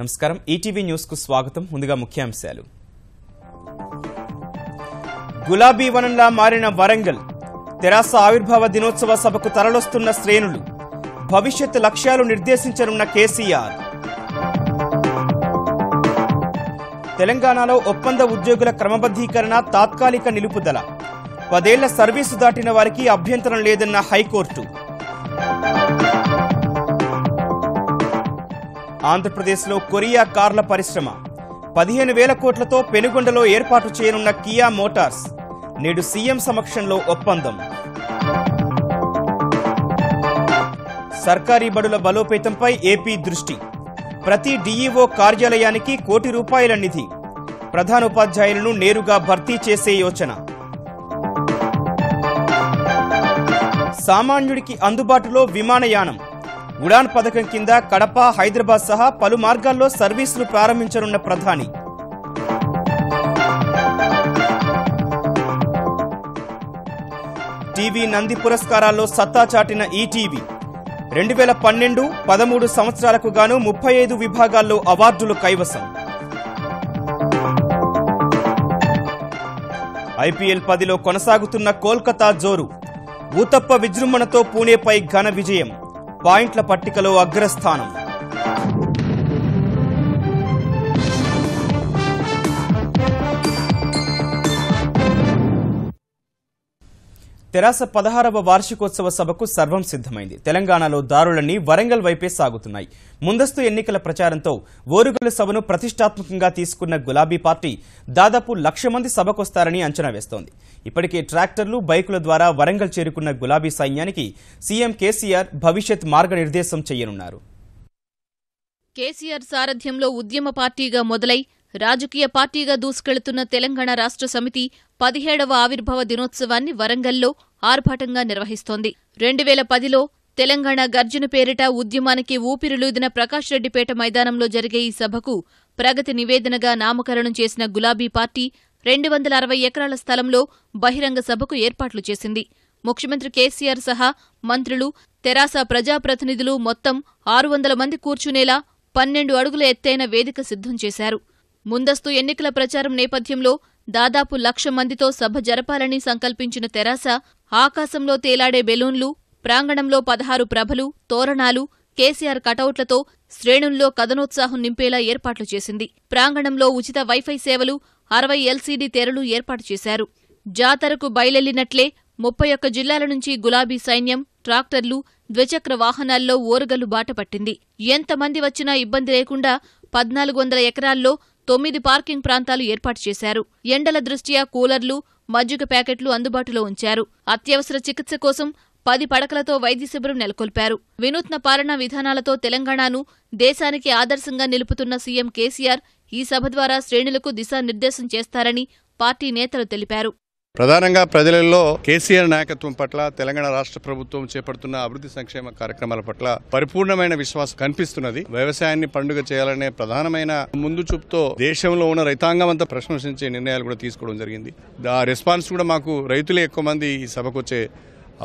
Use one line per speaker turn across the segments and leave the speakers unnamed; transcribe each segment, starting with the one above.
నమస్కారం ETV news కు స్వాగతం. ముందుగా ముఖ్యాంశాలు. గులాబీ వనంలా మారిన వరంగల్. తెరాస ఆవిర్భావ దినోత్సవ సభకు తరలొస్తున్న శ్రేణులు. భవిష్యత్ లక్ష్యాలు నిర్దేశించనున్న కేసీఆర్. తెలంగాణలో ఒప్పంద ఉద్యోగుల క్రమబద్ధీకరణ తాత్కాలిక నిలుపుదల. 10 ఏళ్ల సర్వీసు దాటిన వారికి అభ్యంతరం లేదన్న హైకోర్టు. ఆంధ్రప్రదేశ్లో కొరియా కార్ల పరిశ్రమ 15,000 కోట్లతో పెనుగొండలో ఏర్పాటు చేయనున్న కియా మోటార్స్. నేడు సీఎం సమక్షంలో ఒప్పందం. సర్కారీ బడుల బలోపేతంపై ఏపీ దృష్టి. ప్రతి డీఈఓ కార్యాలయానికి ₹1 కోటి నిధి. ప్రధానోపాధ్యాయులను నేరుగా భర్తీ చేసే యోచన. సామాన్యుడికి అందుబాటులో విమానయానం. ఉడాన్ పథకం కింద కడప, హైదరాబాద్ సహా పలు మార్గాల్లో సర్వీసులు ప్రారంభించనున్న ప్రధాని. టీవీ నంది పురస్కారాల్లో సత్తా చాటిన ఈటీవీ. 2012-13 సంవత్సరాలకు గాను 35 విభాగాల్లో అవార్డులు కైవసం. ఐపీఎల్ 10లో కొనసాగుతున్న కోల్కతా జోరు. ఊతప్ప విజృంభణతో పూణేపై ఘన విజయం. పాయింట్ల పట్టికలో అగ్రస్థానం. తెరాస 16వ వార్షికోత్సవ సభకు సర్వం సిద్ధమైంది. తెలంగాణలో దారులన్నీ వరంగల్ వైపే సాగుతున్నాయి. ముందస్తు ఎన్నికల ప్రచారంతో ఓరుగల్లు సభను ప్రతిష్టాత్మకంగా తీసుకున్న గులాబీ పార్టీ దాదాపు 1,00,000 మంది సభకొస్తారని అంచనా వేస్తోంది. ఇప్పటికే ట్రాక్టర్లు, బైకుల ద్వారా వరంగల్ చేరుకున్న గులాబీ సైన్యానికి సీఎం కేసీఆర్ భవిష్యత్ మార్గనిర్దేశం చేయనున్నారు.
కేసీఆర్ సారథ్యంలో ఉద్యమ పార్టీగా మొదలై రాజకీయ పార్టీగా దూసుకెళ్తున్న తెలంగాణ రాష్ట్ర సమితి 17వ ఆవిర్భావ దినోత్సవాన్ని వరంగల్లో ఆర్భాటంగా నిర్వహిస్తోంది. 2010లో తెలంగాణ గర్జన పేరిట ఉద్యమానికి ఊపిరిలూదిన ప్రకాష్ రెడ్డిపేట మైదానంలో జరిగే ఈ సభకు ప్రగతి నివేదనగా నామకరణం చేసిన గులాబీ పార్టీ 260 ఎకరాల స్థలంలో బహిరంగ సభకు ఏర్పాట్లు చేసింది. ముఖ్యమంత్రి కేసీఆర్ సహా మంత్రులు, తెరాస ప్రజాప్రతినిధులు మొత్తం 600 మంది కూర్చునేలా 12 అడుగుల ఎత్తైన వేదిక సిద్ధం చేశారు. ముందస్తు ఎన్నికల ప్రచారం నేపథ్యంలో దాదాపు 1,00,000 మందితో సభ జరపాలని సంకల్పించిన తెరాస ఆకాశంలో తేలాడే బెలూన్లు, ప్రాంగణంలో 16 ప్రభలు, తోరణాలు, కేసీఆర్ కటౌట్లతో శ్రేణుల్లో కథనోత్సాహం నింపేలా ఏర్పాట్లు చేసింది. ప్రాంగణంలో ఉచిత వైఫై సేవలు, 60 ఎల్సీడీ తెరలు ఏర్పాటు చేశారు. జాతరకు బయలెల్లినట్లే 31 జిల్లాల నుంచి గులాబీ సైన్యం, ట్రాక్టర్లు, ద్విచక్ర వాహనాల్లో ఓరుగల్లు బాట పట్టింది. ఎంతమంది వచ్చినా ఇబ్బంది లేకుండా 1,400 ఎకరాల్లో 9 పార్కింగ్ ప్రాంతాలు ఏర్పాటు చేశారు. ఎండల దృష్ట్యా కూలర్లు, మజ్జిగ ప్యాకెట్లు అందుబాటులో ఉంచారు. అత్యవసర చికిత్స కోసం 10 పడకలతో వైద్య శిబిరం నెలకొల్పారు. వినూత్న పాలనా విధానాలతో తెలంగాణను దేశానికి ఆదర్శంగా నిలుపుతున్న సీఎం కేసీఆర్ ఈ సభ ద్వారా శ్రేణులకు దిశానిర్దేశం చేస్తారని పార్టీ నేతలు తెలిపారు.
ప్రధానంగా ప్రజలలో కేసీఆర్ నాయకత్వం పట్ల, తెలంగాణ రాష్ట్ర ప్రభుత్వం చేపడుతున్న అభివృద్ధి సంక్షేమ కార్యక్రమాల పట్ల పరిపూర్ణమైన విశ్వాసం కనిపిస్తున్నది. వ్యవసాయాన్ని పండుగ చేయాలనే ప్రధానమైన ముందు చూపుతో దేశంలో ఉన్న రైతాంగం అంతా ప్రశంసించే నిర్ణయాలు కూడా తీసుకోవడం జరిగింది. ఆ రెస్పాన్స్ కూడా మాకు రైతులే ఎక్కువ మంది ఈ సభకు వచ్చే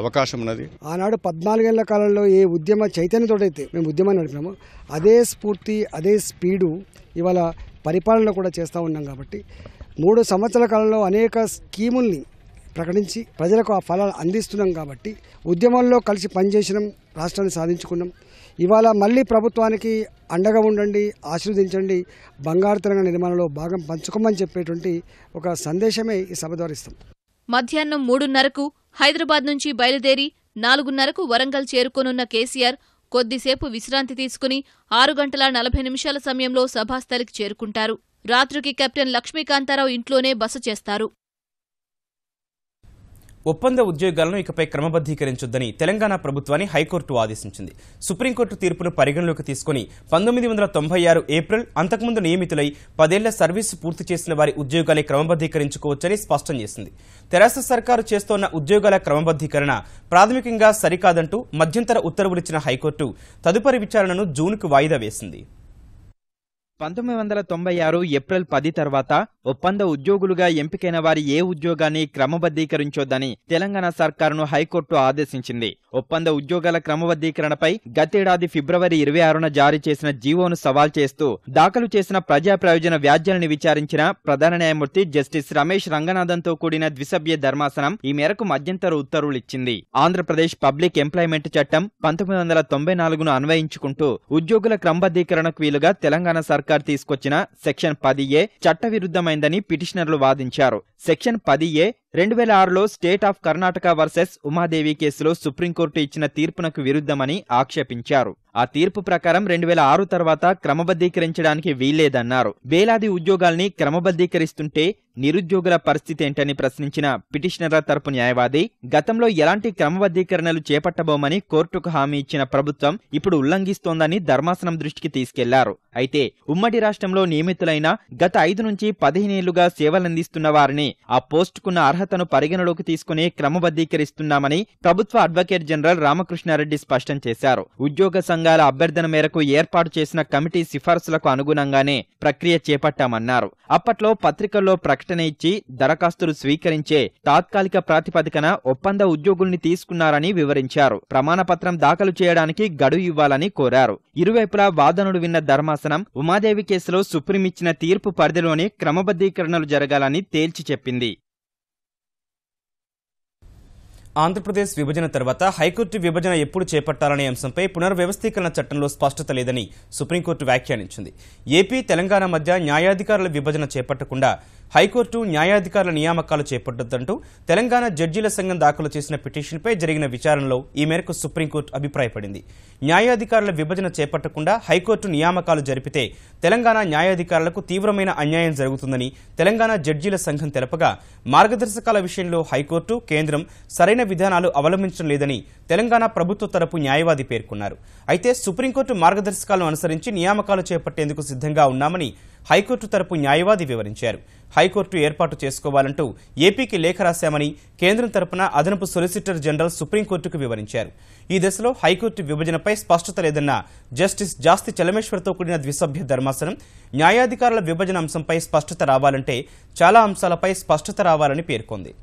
అవకాశం ఉన్నది.
ఆనాడు 14 ఏళ్ల కాలంలో ఏ ఉద్యమ చైతన్యతోటైతే మేము ఉద్యమాన్ని నడిపినామో అదే స్ఫూర్తి, అదే స్పీడు ఇవాళ పరిపాలన కూడా చేస్తూ ఉన్నాం. కాబట్టి 3 సంవత్సరాల కాలంలో అనేక స్కీముల్ని ప్రకటించి ప్రజలకు ఆ ఫలాలు అందిస్తున్నాం. కాబట్టి ఉద్యమంలో కలిసి పనిచేసినాం, రాష్ట్రాన్ని సాధించుకున్నాం. ఇవాళ మళ్ళీ ప్రభుత్వానికి అండగా ఉండండి, ఆశీర్వదించండి, బంగారు తెలంగాణ నిర్మాణంలో భాగం పంచుకోమని చెప్పేటువంటి ఒక సందేశమే ఈ సభ ద్వారా ఇస్తాం.
మధ్యాహ్నం 3:30కు హైదరాబాద్ నుంచి బయలుదేరి 4:30కు వరంగల్ చేరుకోనున్న కేసీఆర్ కొద్దిసేపు విశ్రాంతి తీసుకుని 6 గంటల 40 నిమిషాల సమయంలో సభాస్థలికి చేరుకుంటారు. రాత్రికి కెప్టెన్ లక్ష్మీకాంతారావు ఇంట్లోనే బస చేస్తారు.
ఒప్పంద ఉద్యోగాలను ఇకపై క్రమబద్ధీకరించొద్దని తెలంగాణ ప్రభుత్వాన్ని హైకోర్టు ఆదేశించింది. సుప్రీంకోర్టు తీర్పును పరిగణలోకి తీసుకుని 1996 ఏప్రిల్ అంతకుముందు నియమితులై 10 ఏళ్ల సర్వీసు పూర్తి చేసిన వారి ఉద్యోగాలే క్రమబద్ధీకరించుకోవచ్చని స్పష్టం చేసింది. తెరాస సర్కారు చేస్తోన్న ఉద్యోగాల క్రమబద్ధీకరణ ప్రాథమికంగా సరికాదంటూ మధ్యంతర ఉత్తర్వులిచ్చిన హైకోర్టు తదుపరి విచారణను జూన్కు వాయిదా వేసింది.
1996 ఏప్రిల్ 10 తర్వాత ఒప్పంద ఉద్యోగులుగా ఎంపికైన వారి ఏ ఉద్యోగాన్ని క్రమబద్ధీకరించొద్దని తెలంగాణ సర్కారును హైకోర్టు ఆదేశించింది. ఒప్పంద ఉద్యోగాల క్రమబద్ధీకరణపై గతేడాది ఫిబ్రవరి 26న జారీ చేసిన జీవోను సవాల్ చేస్తూ దాఖలు చేసిన ప్రజా ప్రయోజన వ్యాజ్యాలను విచారించిన ప్రధాన న్యాయమూర్తి జస్టిస్ రమేష్ రంగనాథన్తో కూడిన ద్విసభ్య ధర్మాసనం ఈ మేరకు మధ్యంతర ఉత్తర్వులిచ్చింది. ఆంధ్రప్రదేశ్ పబ్లిక్ ఎంప్లాయ్మెంట్ చట్టం 1994ను అన్వయించుకుంటూ ఉద్యోగుల క్రమబద్ధీకరణకు వీలుగా తెలంగాణ సర్కారు తీసుకొచ్చిన సెక్షన్ 10A చట్టవిరుద్ధమైందని పిటిషనర్లు వాదించారు. సెక్షన్ 10A 2006లో state of Karnataka versus Umadevi కేసులో సుప్రీంకోర్టు ఇచ్చిన తీర్పునకు విరుద్ధమని ఆక్షేపించారు. ఆ తీర్పు ప్రకారం 2006 తర్వాత క్రమబద్ధీకరించడానికి వీల్లేదన్నారు. వేలాది ఉద్యోగాల్ని క్రమబద్ధీకరిస్తుంటే నిరుద్యోగుల పరిస్థితి ఏంటని ప్రశ్నించిన పిటిషనర్ల తరపు న్యాయవాది గతంలో ఎలాంటి క్రమబద్ధీకరణలు చేపట్టబోమని కోర్టుకు హామీ ఇచ్చిన ప్రభుత్వం ఇప్పుడు ఉల్లంఘిస్తోందని ధర్మాసనం దృష్టికి తీసుకెళ్లారు. అయితే ఉమ్మడి రాష్ట్రంలో నియమితులైన గత 5 నుంచి 15 ఏళ్లుగా సేవలందిస్తున్న వారిని ఆ పోస్టుకున్న అర్హతను పరిగణలోకి తీసుకుని క్రమబద్ధీకరిస్తున్నామని ప్రభుత్వ అడ్వకేట్ జనరల్ రామకృష్ణారెడ్డి స్పష్టం చేశారు. ఉద్యోగ సంఘాల అభ్యర్థన మేరకు ఏర్పాటు చేసిన కమిటీ సిఫార్సులకు అనుగుణంగానే ప్రక్రియ చేపట్టామన్నారు. అప్పట్లో పత్రికల్లో ప్రకటన ఇచ్చి దరఖాస్తులు స్వీకరించే తాత్కాలిక ప్రాతిపదికన ఒప్పంద ఉద్యోగుల్ని తీసుకున్నారని వివరించారు. ప్రమాణపత్రం దాఖలు చేయడానికి గడువు ఇవ్వాలని కోరారు. ఇరువైపులా వాదనలు విన్న ధర్మాసనం ఉమాదేవి కేసులో సుప్రీం ఇచ్చిన తీర్పు పరిధిలోనే క్రమబద్ధీకరణలు జరగాలని తేల్చి చెప్పింది.
ఆంధ్రప్రదేశ్ విభజన తర్వాత హైకోర్టు విభజన ఎప్పుడు చేపట్టాలనే అంశంపై పునర్వ్యవస్థీకరణ చట్టంలో స్పష్టత లేదని సుప్రీంకోర్టు వ్యాఖ్యానించింది. ఏపీ, తెలంగాణ మధ్య న్యాయాధికారుల విభజన చేపట్టకుండా హైకోర్టు న్యాయాధికారుల నియామకాలు చేపట్టొద్దంటూ తెలంగాణ జడ్జీల సంఘం దాఖలు చేసిన పిటిషన్పై జరిగిన విచారణలో ఈ మేరకు సుప్రీంకోర్టు అభిప్రాయపడింది. న్యాయాధికారుల విభజన చేపట్టకుండా హైకోర్టు నియామకాలు జరిపితే తెలంగాణ న్యాయాధికారులకు తీవ్రమైన అన్యాయం జరుగుతుందని తెలంగాణ జడ్జీల సంఘం తెలపగా మార్గదర్శకాల విషయంలో హైకోర్టు, కేంద్రం సరైన విధానాలు అవలంబించడం లేదని తెలంగాణ ప్రభుత్వ తరపు న్యాయవాది పేర్కొన్నారు. అయితే సుప్రీంకోర్టు మార్గదర్శకాలను అనుసరించి నియామకాలు చేపట్టేందుకు సిద్ధంగా ఉన్నామని హైకోర్టు తరపు న్యాయవాది వివరించారు. హైకోర్టు ఏర్పాటు చేసుకోవాలంటూ ఏపీకి లేఖ రాశామని కేంద్రం తరపున అదనపు సొలిసిటర్ జనరల్ సుప్రీంకోర్టుకు వివరించారు. ఈ దశలో హైకోర్టు విభజనపై స్పష్టత లేదన్న జస్టిస్ జాస్తి చలమేశ్వర్తో కూడిన ద్విసభ్య ధర్మాసనం న్యాయాధికారుల విభజన అంశంపై స్పష్టత రావాలంటే చాలా అంశాలపై స్పష్టత రావాలని పేర్కొంది.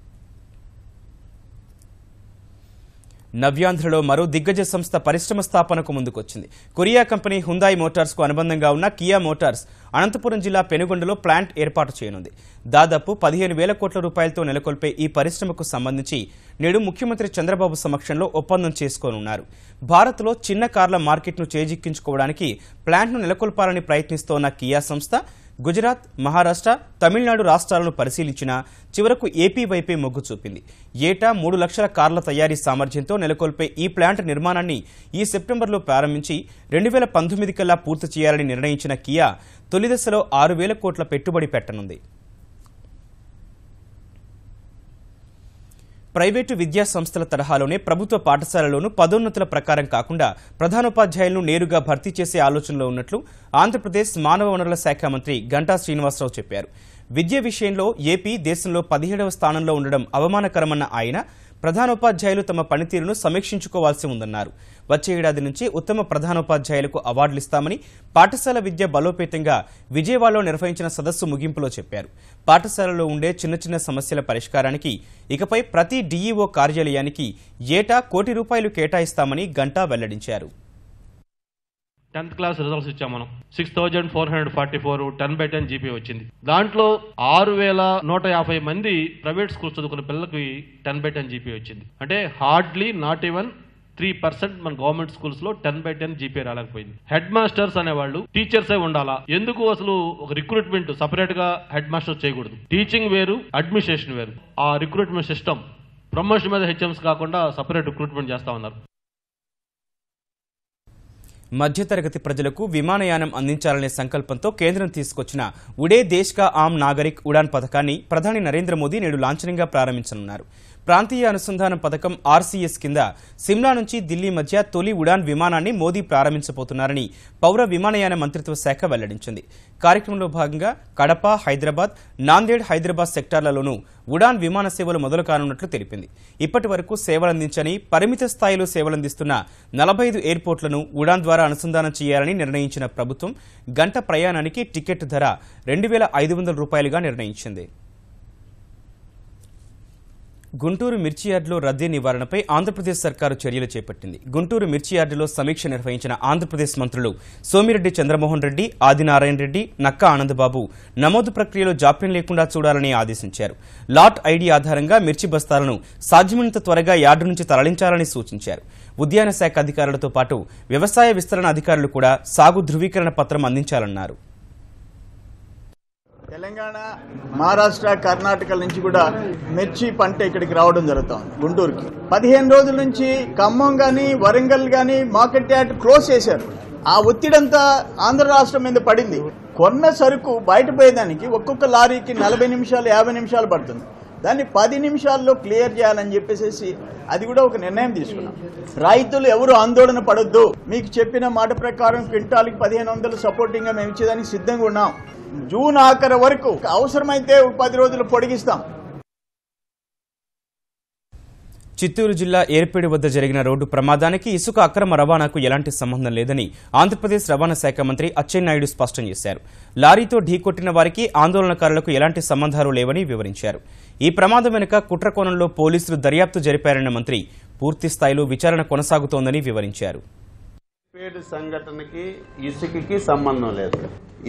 నవ్యాంధ్రలో మరో దిగ్గజ సంస్థ పరిశ్రమ స్థాపనకు ముందుకొచ్చింది. కొరియా కంపెనీ హుందాయ్ మోటార్స్ కు అనుబంధంగా ఉన్న కియా మోటార్స్ అనంతపురం జిల్లా పెనుగొండలో ప్లాంట్ ఏర్పాటు చేయనుంది. దాదాపు 15,000 కోట్ల రూపాయలతో నెలకొల్పే ఈ పరిశ్రమకు సంబంధించి నేడు ముఖ్యమంత్రి చంద్రబాబు సమక్షంలో ఒప్పందం చేసుకోనున్నారు. భారత్లో చిన్న కార్ల మార్కెట్ను చేజిక్కించుకోవడానికి ప్లాంట్ను నెలకొల్పాలని ప్రయత్నిస్తోన్న కియా సంస్థ గుజరాత్, మహారాష్ట్ర, తమిళనాడు రాష్ట్రాలను పరిశీలించినా చివరకు ఏపీ వైపే మొగ్గు చూపింది. ఏటా 3 లక్షల కార్ల తయారీ సామర్థ్యంతో నెలకొల్పే ఈ ప్లాంట్ నిర్మాణాన్ని ఈ సెప్టెంబర్లో ప్రారంభించి 2019 కల్లా పూర్తి చేయాలని నిర్ణయించిన కియా తొలి దశలో 6,000 కోట్ల పెట్టుబడి పెట్టనుంది. ప్రైవేటు విద్యా సంస్థల తరహాలోనే ప్రభుత్వ పాఠశాలలోనూ పదోన్నతుల ప్రకారం కాకుండా ప్రధానోపాధ్యాయులను నేరుగా భర్తీ చేసే ఆలోచనలో ఉన్నట్లు ఆంధ్రప్రదేశ్ మానవ వనరుల శాఖ మంత్రి గంటా శ్రీనివాసరావు చెప్పారు. విద్య విషయంలో ఏపీ దేశంలో 17వ స్థానంలో ఉండడం అవమానకరమన్న ఆయన ప్రధానోపాధ్యాయులు తమ పనితీరును సమీక్షించుకోవాల్సి ఉందన్నారు. వచ్చే ఏడాది నుంచి ఉత్తమ ప్రధానోపాధ్యాయులకు అవార్డులిస్తామని పాఠశాల విద్య బలోపేతంగా విజయవాడలో నిర్వహించిన సదస్సు ముగింపులో చెప్పారు. పాఠశాలలో ఉండే చిన్న చిన్న సమస్యల పరిష్కారానికి ఇకపై ప్రతి డీఈఓ కార్యాలయానికి ఏటా ₹1 కోటి కేటాయిస్తామని గంటా వెల్లడించారు.
10th క్లాస్ రిజల్ట్స్ ఇచ్చాం మనం. 6,444 10/10 జీపీ వచ్చింది. దాంట్లో 6,150 మంది ప్రైవేట్ స్కూల్స్ చదువుకున్న పిల్లలకి 10/10 జీపీ వచ్చింది. అంటే హార్డ్లీ నాట్ ఈవెన్ 3% మన గవర్నమెంట్ స్కూల్స్ లో 10/10 జీపీ రాలేకపోయింది. హెడ్ మాస్టర్స్ అనేవాళ్ళు టీచర్సే ఉండాలా? ఎందుకు అసలు ఒక రిక్రూట్మెంట్ సపరేట్ గా హెడ్ మాస్టర్ చేయకూడదు? టీచింగ్ వేరు, అడ్మినిస్ట్రేషన్ వేరు. ఆ రిక్రూట్మెంట్ సిస్టమ్ ప్రమోషన్ మీద హెచ్ఎంస్ కాకుండా సపరేట్ రిక్రూట్మెంట్ చేస్తా ఉన్నారు.
మధ్యతరగతి ప్రజలకు విమానయానం అందించాలనే సంకల్పంతో కేంద్రం తీసుకొచ్చిన ఉడే దేశ్ కా ఆమ్ నాగరిక్ ఉడాన్ పథకాన్ని ప్రధాని నరేంద్ర మోదీ నేడు లాంఛనంగా ప్రారంభించనున్నారు. ప్రాంతీయ అనుసంధానం పథకం ఆర్సీఎస్ కింద సిమ్లా నుంచి ఢిల్లీ మధ్య తొలి ఉడాన్ విమానాన్ని మోదీ ప్రారంభించబోతున్నారని పౌర విమానయాన మంత్రిత్వ శాఖ వెల్లడించింది. కార్యక్రమంలో భాగంగా కడప, హైదరాబాద్, నాందేడ్, హైదరాబాద్ సెక్టార్లలోనూ ఉడాన్ విమాన సేవలు మొదలు కానున్నట్లు తెలిపింది. ఇప్పటి వరకు సేవలందించని పరిమిత స్థాయిలో సేవలందిస్తున్న 45 ఎయిర్పోర్ట్లను ఉడాన్ ద్వారా అనుసంధానం చేయాలని నిర్ణయించిన ప్రభుత్వం గంట ప్రయాణానికి టికెట్ ధర 2,500 రూపాయలుగా నిర్ణయించింది. గుంటూరు మిర్చి యార్డులో రద్దీ నివారణపై ఆంధ్రప్రదేశ్ సర్కారు చర్యలు చేపట్టింది. గుంటూరు మిర్చి యార్డులో సమీక్ష నిర్వహించిన ఆంధ్రప్రదేశ్ మంత్రులు సోమిరెడ్డి చంద్రమోహన్ రెడ్డి, ఆదినారాయణ రెడ్డి, నక్కా ఆనందబాబు నమోదు ప్రక్రియలో జాప్యం లేకుండా చూడాలని ఆదేశించారు. లాట్ ఐడీ ఆధారంగా మిర్చి బస్తాలను సాధ్యమైనంత త్వరగా యార్డు నుంచి తరలించాలని సూచించారు. ఉద్యాన శాఖ అధికారులతో పాటు వ్యవసాయ విస్తరణ అధికారులు కూడా సాగు ధృవీకరణ పత్రం అందించాలన్నారు.
తెలంగాణ, మహారాష్ట్ర, కర్ణాటక నుంచి కూడా మిర్చి పంట ఇక్కడికి రావడం జరుగుతుంది. గుంటూరుకి 15 రోజుల నుంచి ఖమ్మం గాని, వరంగల్ గాని మార్కెట్ యార్డ్ క్లోజ్ చేశారు. ఆ ఒత్తిడంతా ఆంధ్ర రాష్ట్రం మీద పడింది. కొన్న సరుకు బయటపోయేదానికి ఒక్కొక్క లారీకి 40 నిమిషాలు 50 నిమిషాలు పడుతుంది. దాన్ని 10 నిమిషాల్లో క్లియర్ చేయాలని చెప్పేసి అది కూడా ఒక నిర్ణయం తీసుకున్నాం. రైతులు ఎవరు ఆందోళన పడొద్దు, మీకు చెప్పిన మాట ప్రకారం క్వింటాల్కి 1500 సపోర్టింగ్ గా మేము ఇచ్చేదానికి సిద్ధంగా ఉన్నాం. జూన్ ఆఖరి వరకు అవసరమైతే 10 రోజులు పొడిగిస్తాం.
చిత్తూరు జిల్లా ఏర్పేడు వద్ద జరిగిన రోడ్డు ప్రమాదానికి ఇసుక అక్రమ రవాణాకు ఎలాంటి సంబంధం లేదని ఆంధ్రప్రదేశ్ రవాణా శాఖ మంత్రి అచ్చెన్నాయుడు స్పష్టం చేశారు. లారీతో ఢీకొట్టిన వారికి ఆందోళనకారులకు ఎలాంటి సంబంధాలు లేవని వివరించారు. ఈ ప్రమాదం వెనుక కుట్ర కోణంలో పోలీసులు దర్యాప్తు జరిపారన్న మంత్రి పూర్తి స్థాయిలో విచారణ కొనసాగుతోందని వివరించారు.
సంఘటనకి ఇసుకకి సంబంధం లేదు.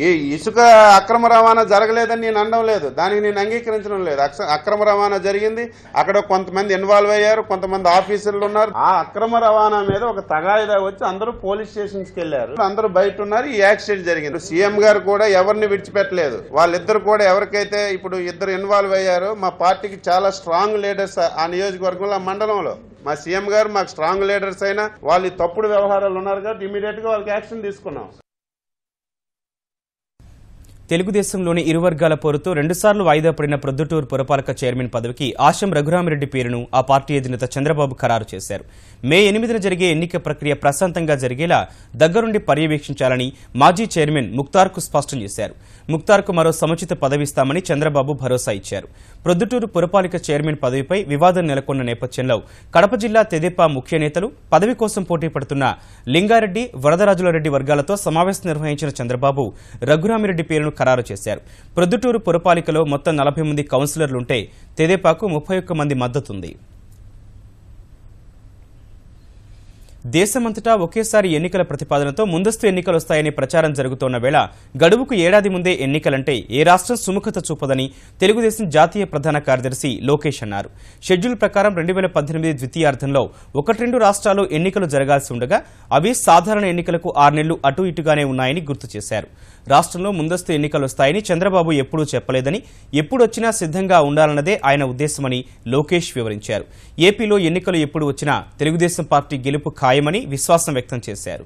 ఈ ఇసుక అక్రమ రవాణా జరగలేదని నేను అనడం లేదు, దానికి నేను అంగీకరించడం లేదు. అక్రమ రవాణా జరిగింది, అక్కడ కొంతమంది ఇన్వాల్వ్ అయ్యారు, కొంతమంది ఆఫీసర్లు ఉన్నారు. ఆ అక్రమ రవాణా మీద ఒక తగాయిదా వచ్చి అందరూ పోలీస్ స్టేషన్స్కి వెళ్లారు, అందరూ బయట ఉన్నారు. ఈ యాక్సిడెంట్ జరిగింది. సీఎం గారు కూడా ఎవరిని విడిచిపెట్టలేదు. వాళ్ళిద్దరు కూడా ఎవరికైతే ఇప్పుడు ఇద్దరు ఇన్వాల్వ్ అయ్యారో మా పార్టీకి చాలా స్ట్రాంగ్ లీడర్స్ ఆ నియోజకవర్గంలో, ఆ మండలంలో మా సీఎం గారు మాకు స్ట్రాంగ్ లీడర్స్ అయినా వాళ్ళు తప్పుడు వ్యవహారాలు ఉన్నారు కాబట్టి ఇమీడియట్ గా వాళ్ళకి యాక్షన్ తీసుకున్నాం.
తెలుగుదేశంలోని ఇరు వర్గాల పోరుతో 2 సార్లు వాయిదా పడిన ప్రొద్దుటూరు పురపాలక చైర్మన్ పదవికి ఆశం రఘురామిరెడ్డి పేరును ఆ పార్టీ అధినేత చంద్రబాబు ఖరారు చేశారు. మే 8న జరిగే ఎన్నిక ప్రక్రియ ప్రశాంతంగా జరిగేలా దగ్గరుండి పర్యవేక్షించాలని మాజీ చైర్మన్ ముక్తార్కు స్పష్టం చేశారు. ముక్తార్కు మరో సముచిత పదవిస్తామని చంద్రబాబు భరోసా ఇచ్చారు. ప్రొద్దుటూరు పురపాలిక చైర్మన్ పదవిపై వివాదం నెలకొన్న నేపథ్యంలో కడప జిల్లా తెదేపా ముఖ్య నేతలు, పదవి కోసం పోటీ పడుతున్న లింగారెడ్డి, వరదరాజులరెడ్డి వర్గాలతో సమావేశం నిర్వహించిన చంద్రబాబు రఘురామిరెడ్డి పేరును ఖరారు చేశారు. ప్రొద్దుటూరు పురపాలికలో మొత్తం 40 మంది కౌన్సిలర్లుంటే తెదేపాకు 31 మంది మద్దతుంది. దేశమంతటా ఒకేసారి ఎన్నికల ప్రతిపాదనతో ముందస్తు ఎన్నికలు వస్తాయని ప్రచారం జరుగుతోన్న వేళ గడువుకు ఏడాది ముందే ఎన్నికలంటే ఏ రాష్ట్రం సుముఖత చూపదని తెలుగుదేశం జాతీయ ప్రధాన కార్యదర్శి లోకేష్ అన్నారు. షెడ్యూల్ ప్రకారం 2018 ద్వితీయార్థంలో 1-2 రాష్ట్రాల్లో ఎన్నికలు జరగాల్సి ఉండగా అవి సాధారణ ఎన్నికలకు 6 నెలలు అటు ఇటుగానే ఉన్నాయని గుర్తు చేశారు. రాష్ట్రంలో ముందస్తు ఎన్నికలు వస్తాయని చంద్రబాబు ఎప్పుడూ చెప్పలేదని, ఎప్పుడొచ్చినా సిద్ధంగా ఉండాలన్నదే ఆయన ఉద్దేశమని లోకేష్ వివరించారు. ఏపీలో ఎన్నికలు ఎప్పుడు వచ్చినా తెలుగుదేశం పార్టీ గెలుపు ఖాయమని విశ్వాసం వ్యక్తం చేశారు.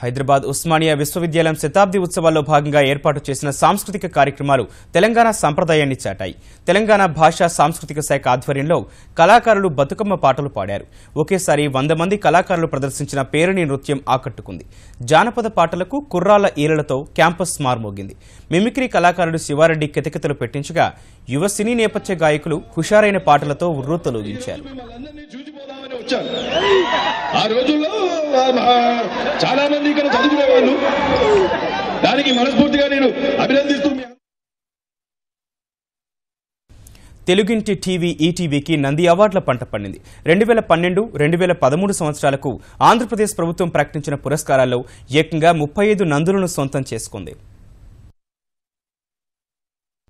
హైదరాబాద్ ఉస్మానియా విశ్వవిద్యాలయం శతాబ్ది ఉత్సవాల్లో భాగంగా ఏర్పాటు చేసిన సాంస్కృతిక కార్యక్రమాలు తెలంగాణ సంప్రదాయాన్ని చాటాయి. తెలంగాణ భాషా సాంస్కృతిక శాఖ ఆధ్వర్యంలో కళాకారులు బతుకమ్మ పాటలు పాడారు. ఒకేసారి 100 మంది కళాకారులు ప్రదర్శించిన పేరిణి నృత్యం ఆకట్టుకుంది. జానపద పాటలకు కుర్రాళ్ల ఈలలతో క్యాంపస్ మార్మోగింది. మిమిక్రీ కళాకారుడు శివారెడ్డి కితకితలు పెట్టించగా యువ సినీ నేపథ్య గాయకులు హుషారైన పాటలతో ఉర్రూతలూగించారు.
ఆ రోజుల్లో చాలా మంది ఇక్కడ చదువుకునే వాళ్ళు, దానికి మనస్ఫూర్తిగా నేను అభినందిస్తూ
తెలుగింటి టీవీ ఈటీవీకి నంది అవార్డుల పంట పండింది. 2012, 2013 సంవత్సరాలకు ఆంధ్రప్రదేశ్ ప్రభుత్వం ప్రకటించిన పురస్కారాల్లో ఏకంగా 35 నందులను సొంతం చేసుకుంది.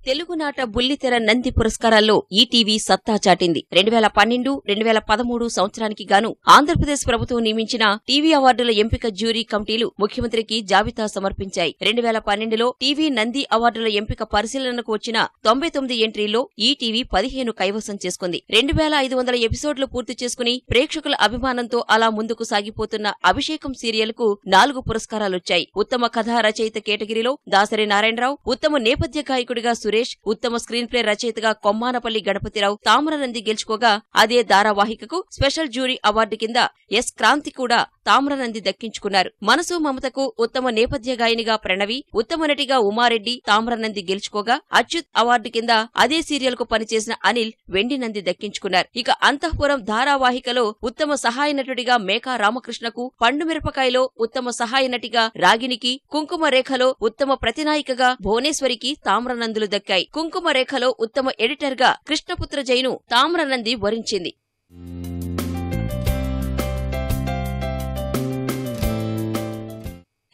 తెలుగునాట బుల్లితెర నంది పురస్కారాల్లో ఈటీవీ సత్తా చాటింది. 2012, 2013 సంవత్సరానికి గాను ఆంధ్రప్రదేశ్ ప్రభుత్వం నియమించిన టీవీ అవార్డుల ఎంపిక జ్యూరీ కమిటీలు ముఖ్యమంత్రికి జాబితా సమర్పించాయి. 2012లో టీవీ నంది అవార్డుల ఎంపిక పరిశీలనకు వచ్చిన 99 ఎంట్రీల్లో ఈటీవీ 15 కైవసం చేసుకుంది. 2500 ఎపిసోడ్లు పూర్తి చేసుకుని ప్రేక్షకుల అభిమానంతో అలా ముందుకు సాగిపోతున్న అభిషేకం సీరియల్ కు 4 పురస్కారాలొచ్చాయి. ఉత్తమ కథా రచయిత కేటగిరీలో దాసరి నారాయణరావు, ఉత్తమ నేపథ్య గాయకుడిగా సురేష్ సురేష్, ఉత్తమ స్క్రీన్ ప్లే రచయితగా కొమ్మానపల్లి గణపతిరావు తామ్రనంది గెలుచుకోగా అదే ధారావాహికకు స్పెషల్ జ్యూరీ అవార్డు కింద ఎస్ క్రాంతి కూడా తామ్రనంది దక్కించుకున్నారు. మనసు మమతకు ఉత్తమ నేపథ్య గాయనిగా ప్రణవి, ఉత్తమ నటిగా ఉమారెడ్డి తామ్రనంది గెలుచుకోగా అచ్యుత్ అవార్డు కింద అదే సీరియల్ కు పనిచేసిన అనిల్ వెండి నంది దక్కించుకున్నారు. ఇక అంతఃపురం ధారావాహికలో ఉత్తమ సహాయ నటుడిగా మేకా రామకృష్ణకు, పండుమిరపకాయలో ఉత్తమ సహాయ నటిగా రాగినికి, కుంకుమ రేఖలో ఉత్తమ ప్రతినాయికగా భువనేశ్వరికి తామ్రనందులు దక్కాయి. కుంకుమ రేఖలో ఉత్తమ ఎడిటర్ గా కృష్ణపుత్ర జైను తామ్రనంది వరించింది.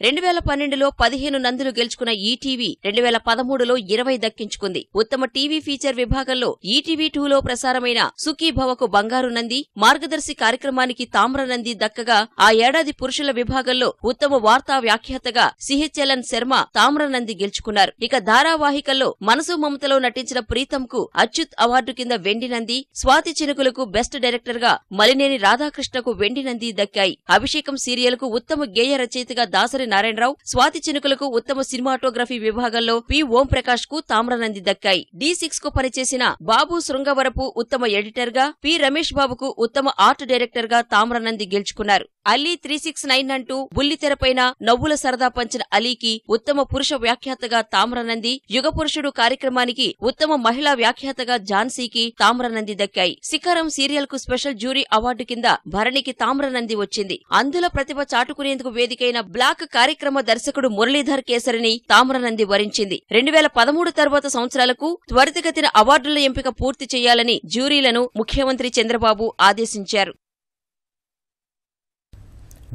2012లో 15 నందులు గెలుచుకున్న ఈటీవీ 2013లో 20 దక్కించుకుంది. ఉత్తమ టీవీ ఫీచర్ విభాగంలో ఈటీవీ 2లో ప్రసారమైన సుఖీభవకు బంగారు నంది, మార్గదర్శి కార్యక్రమానికి తామ్ర నంది దక్కగా ఆ ఏడాది పురుషుల విభాగంలో ఉత్తమ వార్తా వ్యాఖ్యాతగా సిహెచ్ఎల్ఎన్ శర్మ తామ్ర నంది గెలుచుకున్నారు. ఇక ధారావాహికల్లో మనసు మమతలో నటించిన ప్రీతంకు అచ్యుత్ అవార్డు కింద వెండి నంది, స్వాతి చినుకులకు బెస్ట్ డైరెక్టర్ గా మలినేని రాధాకృష్ణకు వెండి నంది దక్కాయి. అభిషేకం సీరియల్ కు ఉత్తమ గేయ రచయితగా దాసరి నారాయణరావు, స్వాతి చినుకులకు ఉత్తమ సినిమాటోగ్రఫీ విభాగంలో పి ఓం ప్రకాష్ కు తామ్రనంది దక్కాయి. D6 కు పనిచేసిన బాబు శృంగవరపు ఉత్తమ ఎడిటర్ గా, పి రమేష్ బాబుకు ఉత్తమ ఆర్ట్ డైరెక్టర్ గా తామ్రనంది గెలుచుకున్నారు. అలీ 369 అంటూ బుల్లితెరపైన నవ్వుల సరదా పంచిన అలీకి ఉత్తమ పురుష వ్యాఖ్యాతగా తామ్రనంది, యుగపురుషుడు కార్యక్రమానికి ఉత్తమ మహిళా వ్యాఖ్యాతగా ఝాన్సీకి తామ్రనంది దక్కాయి. శిఖరం సీరియల్ కు స్పెషల్ జ్యూరీ అవార్డు కింద భరణికి తామ్రనంది వచ్చింది. అందుల ప్రతిభ చాటుకునేందుకు వేదికైన బ్లాక్ కార్యక్రమ దర్శకుడు మురళీధర్ కేసరిని తామ్రనంది వరించింది. 2013 తర్వాత సంవత్సరాలకు త్వరితగతిన అవార్డుల ఎంపిక పూర్తి చేయాలని జ్యూరీలను ముఖ్యమంత్రి చంద్రబాబు ఆదేశించారు.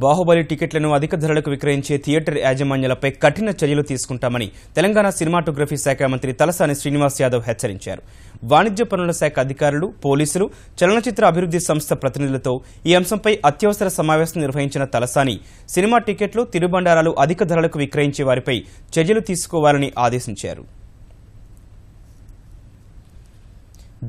బాహుబలి టికెట్లను అధిక ధరలకు విక్రయించే థియేటర్ యాజమాన్యాలపై కఠిన చర్యలు తీసుకుంటామని తెలంగాణ సినిమాటోగ్రఫీ శాఖ మంత్రి తలసాని శ్రీనివాస్ యాదవ్ హెచ్చరించారు. వాణిజ్య పన్నుల శాఖ అధికారులు, పోలీసులు, చలనచిత్ర అభివృద్ధి సంస్థ ప్రతినిధులతో ఈ అంశంపై అత్యవసర సమావేశం నిర్వహించిన తలసాని సినిమా టికెట్లు, తిరుబండారాలు అధిక ధరలకు విక్రయించే వారిపై చర్యలు తీసుకోవాలని ఆదేశించారు.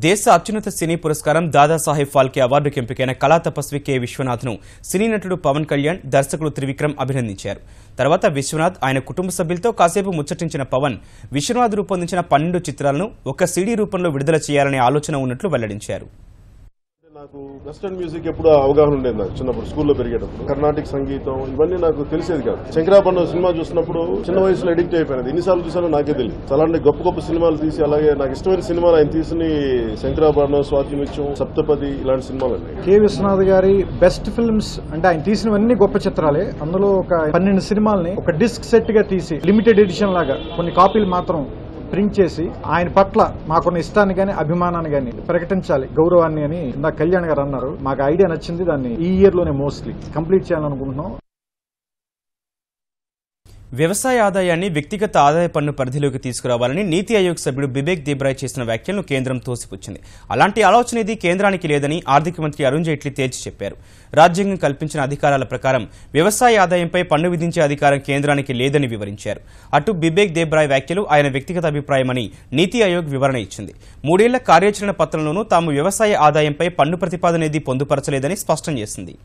దేశ అత్యున్నత సినీ పురస్కారం దాదాసాహెబ్ ఫాల్కే అవార్డుకు ఎంపికైన కళా తపస్వి కె విశ్వనాథ్ను సినీ నటుడు పవన్ కళ్యాణ్, దర్శకుడు త్రివిక్రమ్ అభినందించారు. తర్వాత విశ్వనాథ్, ఆయన కుటుంబ సభ్యులతో కాసేపు ముచ్చటించిన పవన్ విశ్వనాథ్ రూపొందించిన 12 చిత్రాలను ఒక సీడీ రూపంలో విడుదల చేయాలనే ఆలోచన ఉన్నట్లు వెల్లడించారు.
నాకు వెస్టర్న్ మ్యూజిక్ ఎప్పుడు అవగాహన ఉండేది. నాకు చిన్నప్పుడు స్కూల్లో పెరిగేటప్పుడు కర్ణాటక సంగీతం ఇవన్నీ నాకు తెలిసేది కాదు. శంకరాభరణం సినిమా చూసినప్పుడు చిన్న వయసులో ఎడిక్ట్ అయిపోయినది. ఎన్నిసార్లు చూసానో నాకే తెలియదు. అలాంటి గొప్ప గొప్ప సినిమాలు తీసి, అలాగే నాకు ఇష్టమైన సినిమాలు ఆయన తీసిన శంకరాభరణం, స్వాతిముత్యం, సప్తపది ఇలాంటి సినిమాలు అండి.
కె విశ్వనాథ్ గారి బెస్ట్ ఫిల్మ్స్ అంటే ఆయన తీసినవన్నీ గొప్ప చిత్రాలే. అందులో ఒక 12 సినిమాల్ని ఒక డిస్క్ సెట్ గా తీసి లిమిటెడ్ ఎడిషన్ లాగా కొన్ని కాపీలు మాత్రం ప్రింట్ చేసి ఆయన పట్ల మాకున్న ఇష్టాన్ని గానీ అభిమానాన్ని గానీ ప్రకటించాలి, గౌరవాన్ని అని ఇందాక కళ్యాణ్ గారు అన్నారు. మాకు ఐడియా నచ్చింది. దాన్ని ఈ ఇయర్ లోనే మోస్ట్లీ కంప్లీట్ చేయాలనుకుంటున్నాం.
వ్యవసాయ ఆదాయాన్ని వ్యక్తిగత ఆదాయ పన్ను పరిధిలోకి తీసుకురావాలని నీతి ఆయోగ్ సభ్యుడు బిబేక్ దేబ్రాయ్ చేసిన వ్యాఖ్యలను కేంద్రం తోసిపుచ్చింది. అలాంటి ఆలోచనేది కేంద్రానికి లేదని ఆర్థిక మంత్రి అరుణ్ జైట్లీ తేల్చి చెప్పారు. రాజ్యాంగం కల్పించిన అధికారాల ప్రకారం వ్యవసాయ ఆదాయంపై పన్ను విధించే అధికారం కేంద్రానికి లేదని వివరించారు. అటు బిబేక్ దేబ్రాయ్ వ్యాఖ్యలు ఆయన వ్యక్తిగత అభిప్రాయమని నీతి ఆయోగ్ వివరణ ఇచ్చింది. 3 ఏళ్ల కార్యాచరణ పత్రంలోనూ తాము వ్యవసాయ ఆదాయంపై పన్ను ప్రతిపాదనేది పొందుపరచలేదని స్పష్టం చేసింది.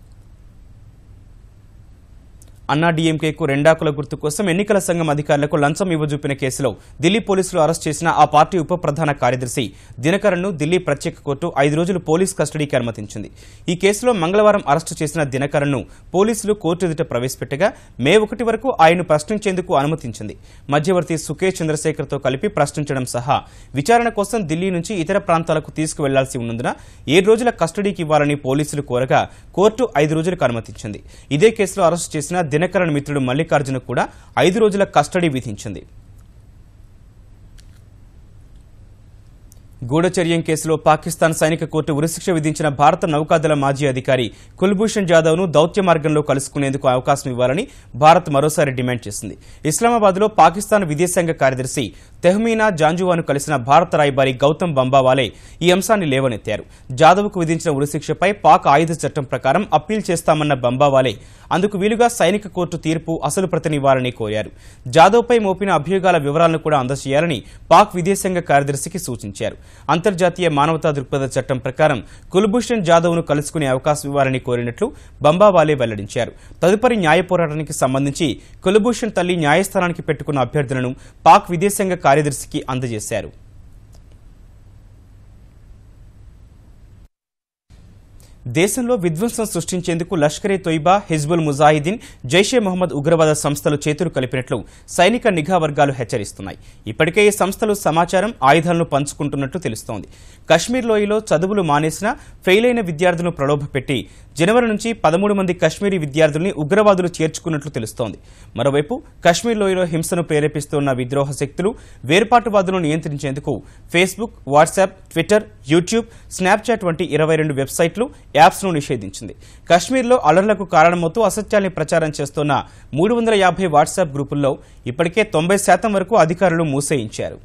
అన్నాడీఎంకేకు రెండాకుల గుర్తు కోసం ఎన్నికల సంఘం అధికారులకు లంచం ఇవ్వజూపిన కేసులో ఢిల్లీ పోలీసులు అరెస్ట్ చేసిన ఆ పార్టీ ఉప ప్రధాన కార్యదర్శి దినకరన్ను ఢిల్లీ ప్రత్యేక కోర్టు 5 రోజులు పోలీస్ కస్టడీకి అనుమతించింది. ఈ కేసులో మంగళవారం అరెస్టు చేసిన దినకరన్ను పోలీసులు కోర్టు ఎదుట ప్రవేశపెట్టగా మే 1 వరకు ఆయన్ను ప్రశ్నించేందుకు అనుమతించింది. మధ్యవర్తి సుకేష్ చంద్రశేఖర్తో కలిపి ప్రశ్నించడం సహా విచారణ కోసం ఢిల్లీ నుంచి ఇతర ప్రాంతాలకు తీసుకువెళ్లాల్సి ఉన్నందున 7 రోజుల కస్టడీకి ఇవ్వాలని పోలీసులు కోరగా కోర్టు 5 రోజులకు అనుమతించింది. ఇదే కేసులో అరెస్టు చేసిన దినకరన్ మిత్రుడు మల్లికార్జున కూడా 5 రోజుల కస్టడీ విధించింది. గూఢచర్యం కేసులో పాకిస్తాన్ సైనిక కోర్టు ఉరిశిక్ష విధించిన భారత నౌకాదళ మాజీ అధికారి కుల్భూషణ్ జాదవ్ను దౌత్య మార్గంలో కలుసుకునేందుకు అవకాశం ఇవ్వాలని భారత్ మరోసారి డిమాండ్ చేసింది. ఇస్లామాబాద్లో పాకిస్తాన్ విదేశాంగ కార్యదర్శి తెహ్మీనా జాంజువాను కలిసిన భారత రాయబారి గౌతమ్ బంబావాలే ఈ అంశాన్ని లేవనెత్తారు. జాదవ్కు విధించిన ఉరిశిక్షపై పాక్ ఆయుధ చట్టం ప్రకారం అప్పీల్ చేస్తామన్న బంబావాలే అందుకు వీలుగా సైనిక కోర్టు తీర్పు అసలు ప్రతినివ్వాలని కోరారు. జాదవ్పై మోపిన అభియోగాల వివరాలను కూడా అందజేయాలని పాక్ విదేశాంగ కార్యదర్శికి సూచించారు. అంతర్జాతీయ మానవతా దృక్పథ చట్టం ప్రకారం కుల్భూషణ్ జాదవ్ను కలుసుకునే అవకాశం ఇవ్వాలని కోరినట్లు బంబావాలే వెల్లడించారు. తదుపరి న్యాయ పోరాటానికి సంబంధించి కుల్భూషణ్ తల్లి న్యాయస్థానానికి పెట్టుకున్న అభ్యర్థనను పాక్ విదేశాంగ కార్యదర్శికి అందజేశారు. దేశంలో విధ్వంసం సృష్టించేందుకు లష్కరే తొయిబా, హిజ్బుల్ ముజాహిదీన్, జైషే మొహమ్మద్ ఉగ్రవాద సంస్థలు చేతులు కలిపినట్లు సైనిక నిఘా వర్గాలు హెచ్చరిస్తున్నాయి. ఇప్పటికే ఈ సంస్థలు సమాచారం, ఆయుధాలను పంచుకుంటున్నట్లు తెలుస్తోంది. కశ్మీర్ లోయలో చదువులు మానేసిన ఫెయిల్ అయిన విద్యార్థులను ప్రలోభపెట్టి జనవరి నుంచి 13 మంది కశ్మీరీ విద్యార్థుల్ని ఉగ్రవాదులు చేర్చుకున్నట్లు తెలుస్తోంది. మరోవైపు కశ్మీర్ లోయలో హింసను ప్రేరేపిస్తున్న విద్రోహ శక్తులు, వేర్పాటువాదులను నియంత్రించేందుకు Facebook, WhatsApp, Twitter, YouTube, Snapchat వంటి 22 వెబ్సైట్లు, యాప్స్ను నిషేధించింది. కశ్మీర్లో అలర్లకు కారణమవుతూ అసత్యాల్ని ప్రచారం చేస్తున్న 350 వాట్సాప్ గ్రూపుల్లో ఇప్పటికే 90% వరకు అధికారులు మూసేయించారు.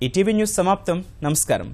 ఈటీవీ న్యూస్ సమాప్తం. నమస్కారం.